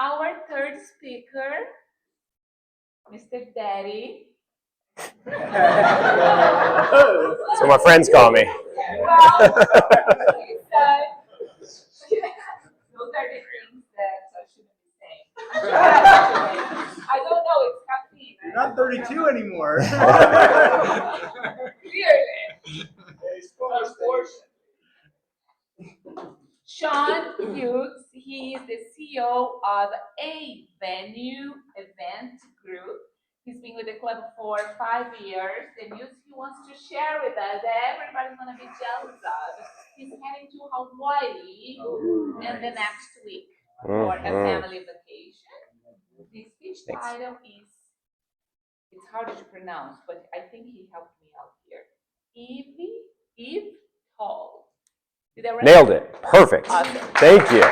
Our third speaker, Mr. Daddy. So my friends call me. Well, he said, those are the things that I shouldn't be saying. I don't know, it's caffeine. You're not 32 anymore. Clearly. Sean Hughes, he is the CEO of A Venue Event Group. He's been with the club for 5 years. The news he wants to share with us that everybody's gonna be jealous of. He's heading to Hawaii in the next week for a family vacation. The speech title is, it's hard to pronounce, but I think he helped me out here. eVTOL. Nailed it. Perfect. Awesome. Thank you.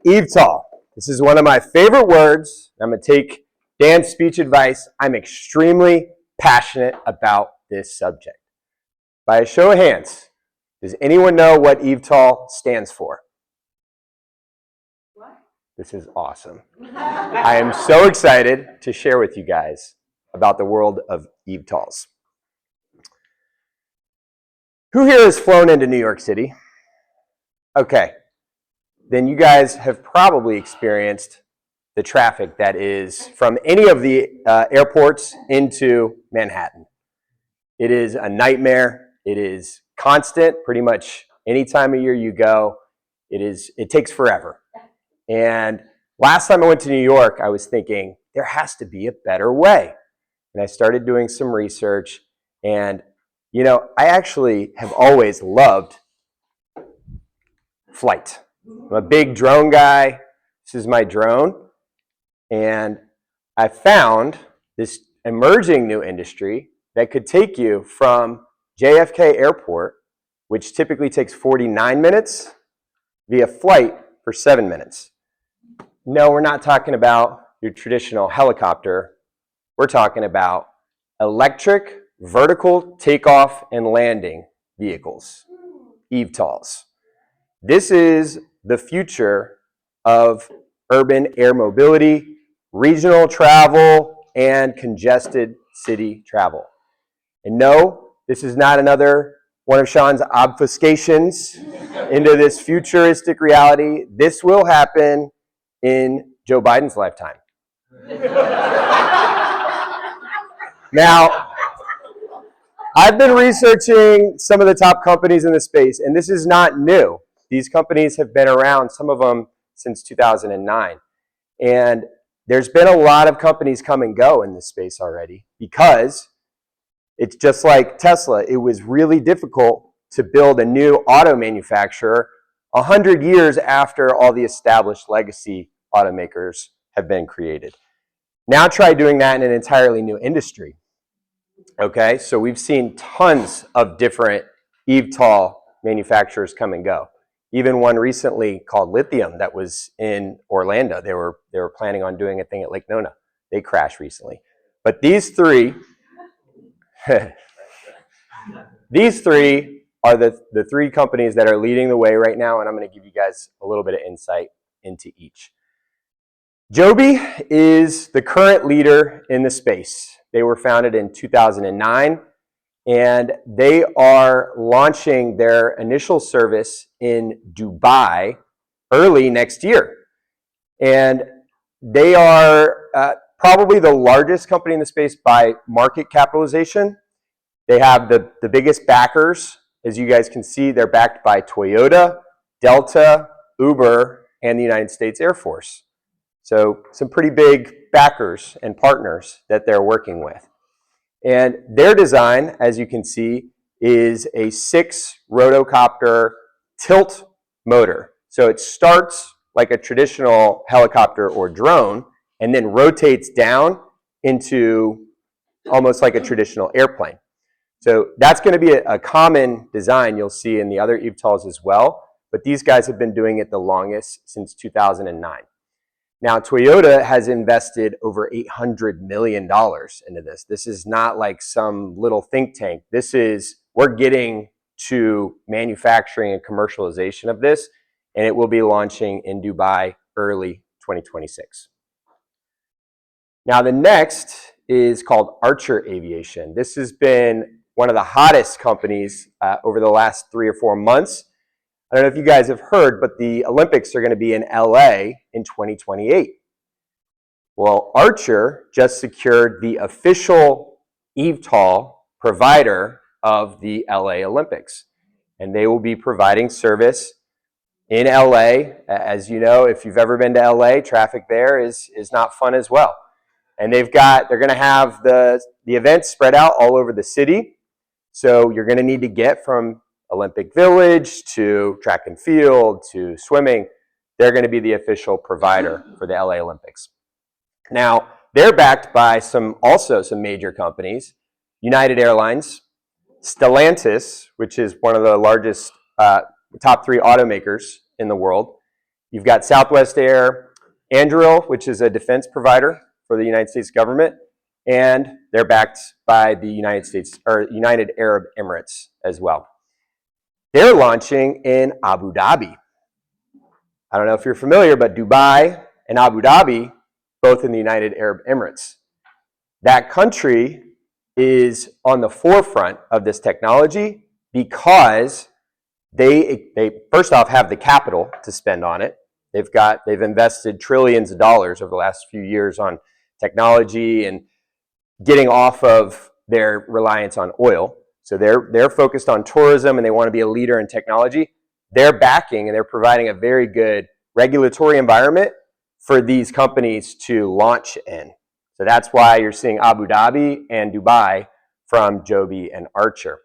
eVTOL. This is one of my favorite words. I'm going to take Dan's speech advice. I'm extremely passionate about this subject. By a show of hands, does anyone know what eVTOL stands for? What? This is awesome. I am so excited to share with you guys about the world of eVTOLs. Who here has flown into New York City? Okay, then you guys have probably experienced the traffic that is from any of the airports into Manhattan. It is a nightmare. It is constant. Pretty much any time of year you go, it takes forever. And last time I went to New York, I was thinking there has to be a better way. And I started doing some research, and you know, I actually have always loved flight. I'm a big drone guy. This is my drone. And I found this emerging new industry that could take you from JFK Airport, which typically takes 49 minutes, via flight for 7 minutes. No, we're not talking about your traditional helicopter. We're talking about electric vertical takeoff and landing vehicles, eVTOLs. This is the future of urban air mobility, regional travel, and congested city travel. And no, this is not another one of Sean's obfuscations into this futuristic reality. This will happen in Joe Biden's lifetime. Now, I've been researching some of the top companies in the space, and this is not new. These companies have been around, some of them since 2009. And there's been a lot of companies come and go in this space already because it's just like Tesla. It was really difficult to build a new auto manufacturer 100 years after all the established legacy automakers have been created. Now try doing that in an entirely new industry. Okay, so we've seen tons of different eVTOL manufacturers come and go. Even one recently called Lithium that was in Orlando. They were planning on doing a thing at Lake Nona. They crashed recently. But these three, these three are the three companies that are leading the way right now, and I'm going to give you guys a little bit of insight into each. Joby is the current leader in the space. They were founded in 2009, and they are launching their initial service in Dubai early next year. And they are probably the largest company in the space by market capitalization. They have the biggest backers. As you guys can see, they're backed by Toyota, Delta, Uber, and the United States Air Force. So some pretty big backers and partners that they're working with. And their design, as you can see, is a 6-rotocopter tilt motor. So it starts like a traditional helicopter or drone and then rotates down into almost like a traditional airplane. So that's going to be a common design you'll see in the other eVTOLs as well, but these guys have been doing it the longest since 2009. Now, Toyota has invested over $800 million into this. This is not like some little think tank. This is, we're getting to manufacturing and commercialization of this and it will be launching in Dubai early 2026. Now, the next is called Archer Aviation. This has been one of the hottest companies over the last 3 or 4 months. I don't know if you guys have heard, but the Olympics are going to be in LA in 2028. Well, Archer just secured the official eVTOL provider of the LA Olympics, and they will be providing service in LA. As you know, if you've ever been to LA, traffic there is not fun as well. And they're going to have the events spread out all over the city. So you're going to need to get from Olympic Village to track and field to swimming. They're going to be the official provider for the LA Olympics. Now, they're backed by some major companies: United Airlines, Stellantis, which is one of the largest top 3 automakers in the world. You've got Southwest Air, Anduril, which is a defense provider for the United States government, and they're backed by the United Arab Emirates as well. They're launching in Abu Dhabi. I don't know if you're familiar, but Dubai and Abu Dhabi, both in the United Arab Emirates. That country is on the forefront of this technology because they first off have the capital to spend on it. They've invested trillions of dollars over the last few years on technology and getting off of their reliance on oil. So they're focused on tourism and they want to be a leader in technology. They're backing and they're providing a very good regulatory environment for these companies to launch in. So that's why you're seeing Abu Dhabi and Dubai from Joby and Archer.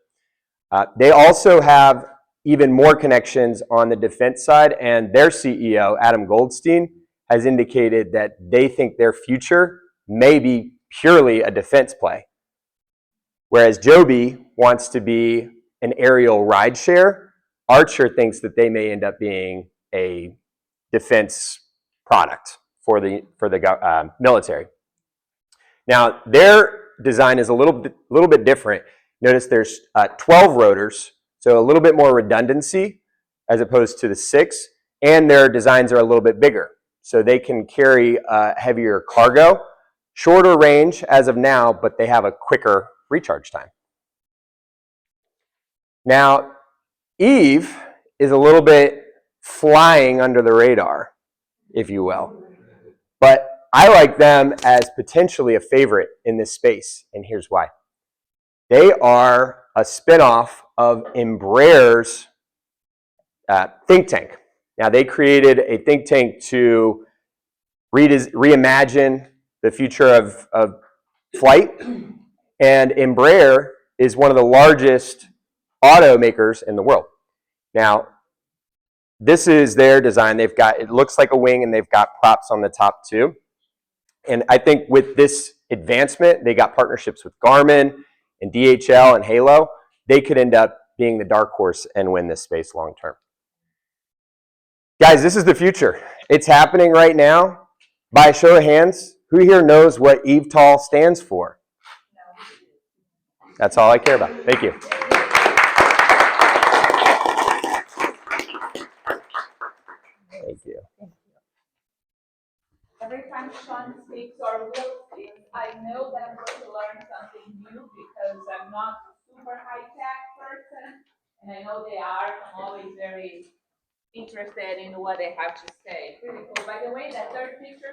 They also have even more connections on the defense side, and their CEO, Adam Goldstein, has indicated that they think their future may be purely a defense play. Whereas Joby wants to be an aerial rideshare, Archer thinks that they may end up being a defense product for the military. Now, their design is a little bit different. Notice there's 12 rotors, so a little bit more redundancy as opposed to the 6, and their designs are a little bit bigger, so they can carry heavier cargo, shorter range as of now, but they have a quicker recharge time. Now, Eve is a little bit flying under the radar, if you will, but I like them as potentially a favorite in this space, and here's why. They are a spinoff of Embraer's think tank. Now, they created a think tank to reimagine the future of flight, and Embraer is one of the largest automakers in the world. Now, this is their design. It looks like a wing, and they've got props on the top too. And I think with this advancement, they got partnerships with Garmin and DHL and Halo. They could end up being the dark horse and win this space long term. Guys, this is the future. It's happening right now. By a show of hands, who here knows what eVTOL stands for? That's all I care about. Thank you. Thank you. Every time Sean speaks or Will speaks, I know that I'm going to learn something new because I'm not a super high-tech person, and I know they are. I'm always very interested in what they have to say. Pretty cool. By the way, that third picture